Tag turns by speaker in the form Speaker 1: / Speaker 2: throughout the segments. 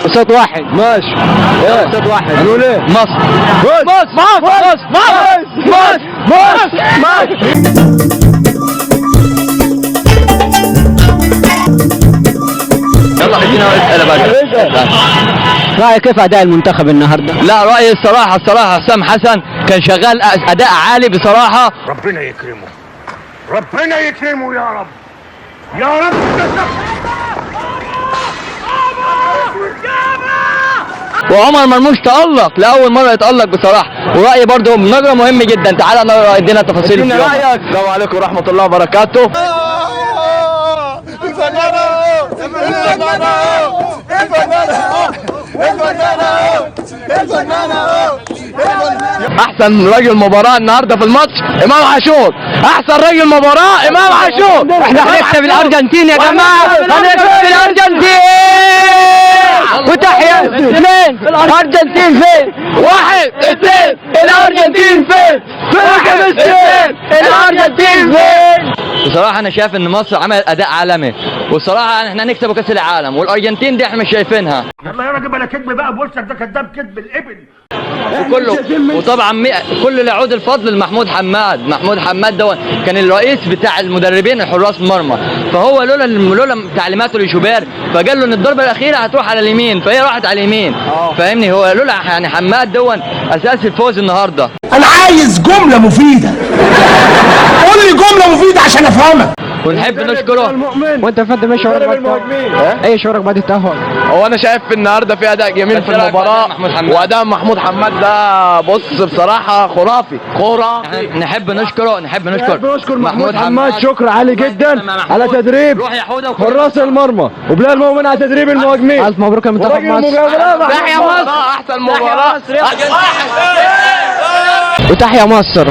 Speaker 1: صوت واحد.
Speaker 2: ماشي.
Speaker 1: صوت واحد.
Speaker 2: هنقول ايه؟
Speaker 1: مصر.
Speaker 2: مصر مصر مصر مصر مصر.
Speaker 1: يلا ادينا اسئله بقى. رايك كيف اداء المنتخب النهارده؟ لا رايي الصراحه حسام حسن كان شغال اداء عالي بصراحه.
Speaker 3: ربنا يكرمه، ربنا يكرمه يا رب، يا رب.
Speaker 1: وعمر مرموش تألق لأول مرة يتألق بصراحة. ورأيي برضه نجرة مهم جدا. تعالى ادينا تفاصيل.
Speaker 2: ادينا رأيك. السلام عليكم ورحمة الله وبركاته. احسن راجل مباراة النهارده في الماتش امام عاشور. احسن راجل مباراة امام عاشور.
Speaker 1: احنا هنكسب الارجنتين يا جماعة، هنكسب الارجنتين. وتحيا اثنين الارجنتين فين؟
Speaker 2: واحد اثنين الارجنتين فين؟
Speaker 1: الارجنتين فين؟ بصراحة أنا شايف إن مصر عملت أداء عالمي، والصراحة إحنا هنكسب كأس العالم، والأرجنتين دي إحنا مش شايفينها.
Speaker 3: يلا يا راجل بلا كذب بقى بوشك، ده كذاب كذب الابل.
Speaker 1: وطبعا كل يعود الفضل لمحمود حماد. محمود حماد ده كان الرئيس بتاع المدربين الحراس المرمى، فهو لولا تعليماته لشوبير فقال له ان الضربه الاخيره هتروح على اليمين، فهي راحت على اليمين. فاهمني؟ هو لولا يعني حماد ده اساس الفوز النهارده.
Speaker 3: انا عايز جمله مفيده، قول لي جمله مفيده عشان افهمك.
Speaker 1: ونحب نشكره.
Speaker 2: وانت يا فندم ايه شعورك بعد ايه شعورك بعد التأهل؟ هو انا شايف النهارده في اداء جميل في المباراه، واداء محمود حماد ده بص بصراحه خرافي.
Speaker 1: نحب نشكر
Speaker 2: محمود حماد شكر عالي جدا على تدريب حراس المرمى، وبلال مؤمن على تدريب المهاجمين. الف مبروك يا منتخب مصر.
Speaker 1: تحيا مصر.
Speaker 2: احسن مباراه.
Speaker 1: وتحيا مصر.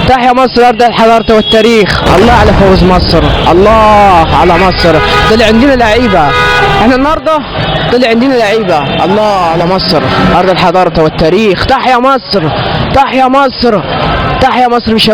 Speaker 1: تحيا مصر أرض الحضارة والتاريخ. الله على فوز مصر، الله على مصر. طلع عندنا لعيبة احنا النهارده، طلع عندنا لعيبة. الله على مصر أرض الحضارة والتاريخ. تحيا مصر، تحيا مصر، تحيا مصر. مش